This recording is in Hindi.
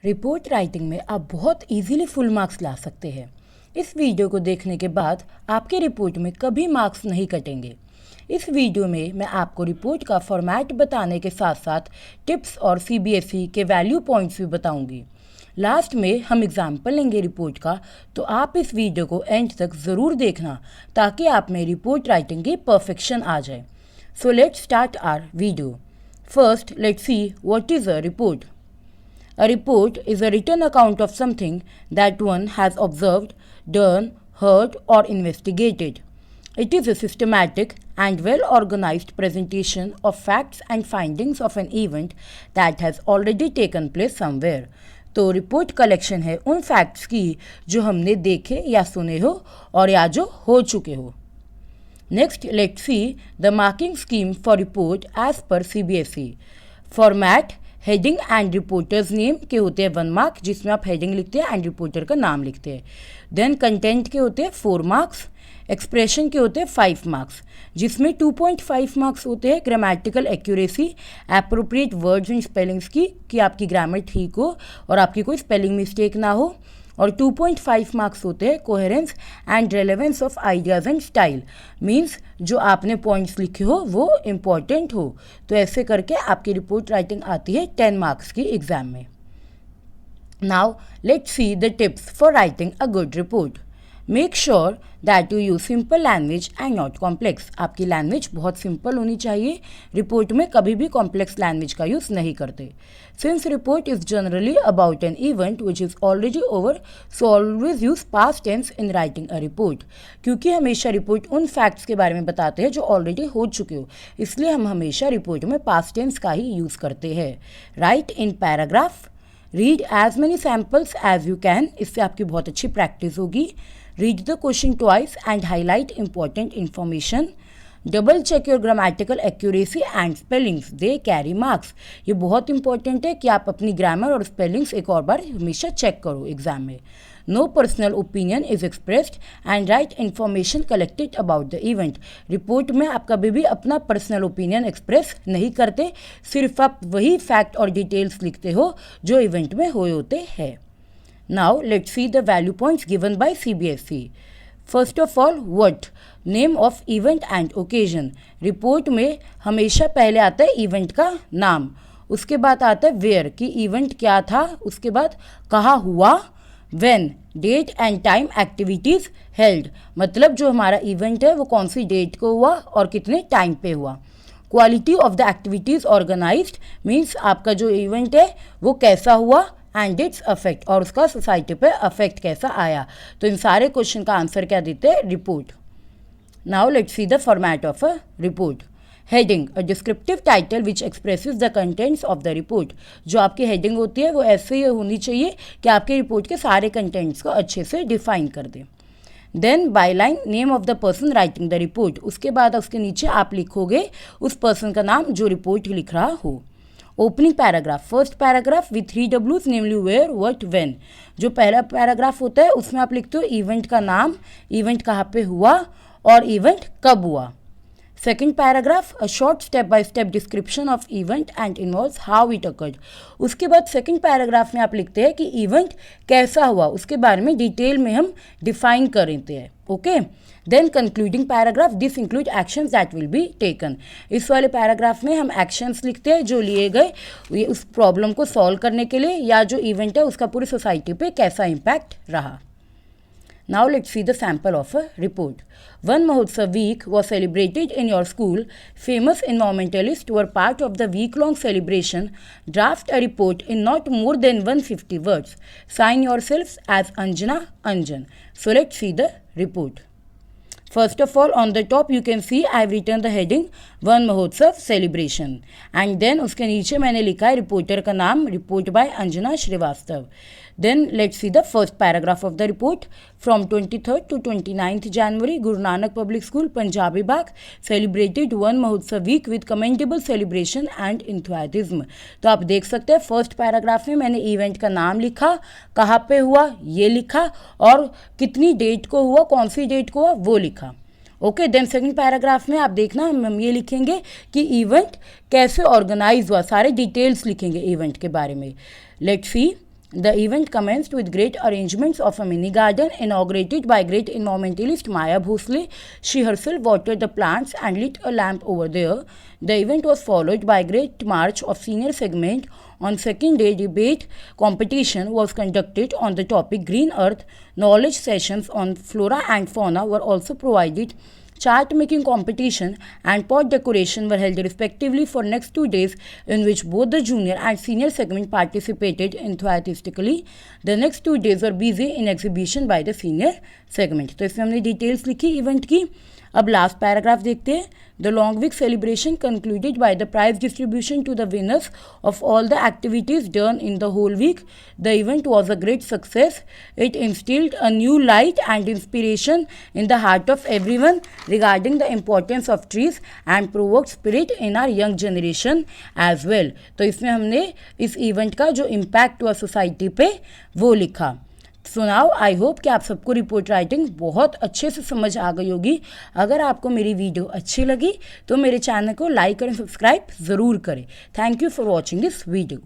रिपोर्ट राइटिंग में आप बहुत इजीली फुल मार्क्स ला सकते हैं। इस वीडियो को देखने के बाद आपके रिपोर्ट में कभी मार्क्स नहीं कटेंगे। इस वीडियो में मैं आपको रिपोर्ट का फॉर्मेट बताने के साथ साथ टिप्स और सीबीएसई के वैल्यू पॉइंट्स भी बताऊंगी। लास्ट में हम एग्जाम्पल लेंगे रिपोर्ट का, तो आप इस वीडियो को एंड तक ज़रूर देखना ताकि आप में रिपोर्ट राइटिंग की परफेक्शन आ जाए। So let's start our video. First let's see what is a report. A report is a written account of something that one has observed, done, heard, or investigated. It is a systematic and well organized presentation of facts and findings of an event that has already taken place somewhere. तो रिपोर्ट कलेक्शन है उन फैक्ट्स की जो हमने देखे या सुने हो और या जो हो चुके हो। Next let's see the marking scheme for report as पर CBSE। Format heading and reporter's name के होते हैं 1 मार्क, जिसमें आप हेडिंग लिखते हैं एंड रिपोर्टर का नाम लिखते हैं। देन कंटेंट के होते हैं 4 मार्क्स। एक्सप्रेशन के होते हैं 5 मार्क्स, जिसमें 2.5 मार्क्स होते हैं grammatical accuracy, appropriate words and spellings की, कि आपकी ग्रामर ठीक हो और आपकी कोई स्पेलिंग मिस्टेक ना हो। और 2.5 मार्क्स होते हैं coherence and relevance of ideas and style, means जो आपने पॉइंट्स लिखे हो वो इम्पॉर्टेंट हो। तो ऐसे करके आपकी रिपोर्ट राइटिंग आती है 10 मार्क्स की एग्जाम में। Now let's see the tips for writing a good report. Make sure that you use simple language and not complex. आपकी लैंग्वेज बहुत सिंपल होनी चाहिए। रिपोर्ट में कभी भी कॉम्प्लेक्स लैंग्वेज का यूज़ नहीं करते। Since report is generally about an event which is already over, so always use past tense in writing a report. क्योंकि हमेशा रिपोर्ट उन फैक्ट्स के बारे में बताते हैं जो ऑलरेडी हो चुके हो, इसलिए हम हमेशा रिपोर्ट में पास्ट टेंस का ही यूज़ करते हैं। Write in paragraph. Read as many samples as you can. इससे आपकी बहुत अच्छी प्रैक्टिस होगी। Read the question twice and highlight important information. Double check your grammatical accuracy and spellings. They carry marks. ये बहुत इंपॉर्टेंट है कि आप अपनी ग्रामर और स्पेलिंग्स एक और बार हमेशा चेक करो एग्जाम में। No personal opinion is expressed and write information collected about the event. Report में आप कभी भी अपना पर्सनल ओपिनियन एक्सप्रेस नहीं करते, सिर्फ आप वही फैक्ट और डिटेल्स लिखते हो जो इवेंट में हुए होते हैं। Now let's see the value points given by CBSE. First of all, what? Name of event and occasion. Report में हमेशा पहले आता है इवेंट का नाम, उसके बाद आता है वेयर, कि इवेंट क्या था, उसके बाद कहाँ हुआ, when, date and time activities held, मतलब जो हमारा इवेंट है वो कौन सी डेट को हुआ और कितने टाइम पे हुआ। Quality of the activities organised, means आपका जो इवेंट है वो कैसा हुआ, एंड इट्स अफेक्ट, और उसका सोसाइटी पे अफेक्ट कैसा आया। तो इन सारे क्वेश्चन का आंसर क्या देते हैं, report. Now let's see the format of a report. Heading, a descriptive title which expresses the contents of the report. जो आपकी हेडिंग होती है वो ऐसे ही होनी चाहिए कि आपके रिपोर्ट के सारे कंटेंट्स को अच्छे से डिफाइन कर दे। Then byline, name of the person writing the report. उसके बाद उसके नीचे आप लिखोगे उस पर्सन का नाम जो रिपोर्ट लिख रहा हो। Opening paragraph, first paragraph with 3 W's, namely where, what, when. जो पहला पैराग्राफ होता है उसमें आप लिखते हो इवेंट का नाम, इवेंट कहाँ पे हुआ और इवेंट कब हुआ। Second paragraph, a short step by step description of event and involves how it occurred. उसके बाद सेकेंड पैराग्राफ में आप लिखते हैं कि इवेंट कैसा हुआ, उसके बारे में डिटेल में हम डिफाइन करते हैं। Okay, then concluding paragraph, this include actions that will be taken. इस वाले पैराग्राफ में हम एक्शंस लिखते हैं जो लिए गए उस प्रॉब्लम को सॉल्व करने के लिए, या जो इवेंट है उसका पूरी सोसाइटी पे कैसा इम्पैक्ट रहा। Now let's see the sample of a report. One Mahotsav week was celebrated in your school. Famous environmentalists were part of the week-long celebration. Draft a report in not more than 150 words. Sign yourselves as Anjana Anjan. So let's see the report. First of all, on the top you can see I have written the heading One Mahotsav Celebration, and then उसके नीचे मैंने लिखा है रिपोर्टर का नाम, report by Anjana Shrivastava. Then let's see the first paragraph of the report. From 23rd to 29th January, Guru Nanak Public School, Punjabi Bagh celebrated One Mahotsav week with commendable celebration and enthusiasm. तो आप देख सकते हैं फर्स्ट पैराग्राफ में मैंने इवेंट का नाम लिखा, कहाँ पे हुआ ये लिखा, और कितनी डेट को हुआ, कौन सी डेट को हुआ वो लिखा। ओके, देन सेकंड पैराग्राफ में आप देखना हम ये लिखेंगे कि इवेंट कैसे ऑर्गेनाइज हुआ, सारे डिटेल्स लिखेंगे इवेंट के बारे में। Let's see The event commenced with great arrangements of a mini garden inaugurated by great environmentalist Maya Bhosle. She herself watered the plants and lit a lamp over there. The event was followed by a great march of senior segment. On second day, debate competition was conducted on the topic Green Earth. Knowledge sessions on flora and fauna were also provided. Chart making competition and pot decoration were held respectively for next 2 days, in which both the junior and senior segment participated enthusiastically. The next 2 days were busy in exhibition by the senior segment. तो इसमें हमने डिटेल्स लिखी इवेंट की. अब लास्ट पैराग्राफ देखते हैं. The long week celebration concluded by the prize distribution to the winners of all the activities done in the whole week. The event was a great success. It instilled a new light and inspiration in the heart of everyone regarding the importance of trees and provoked spirit in our young generation as well. तो इसमें हमने इस इवेंट का जो इम्पैक्ट हुआ सोसाइटी पे वो लिखा. सो नाउ आई होप कि आप सबको रिपोर्ट राइटिंग बहुत अच्छे से समझ आ गई होगी. अगर आपको मेरी वीडियो अच्छी लगी तो मेरे चैनल को लाइक और सब्सक्राइब ज़रूर करें. Thank you for watching this video.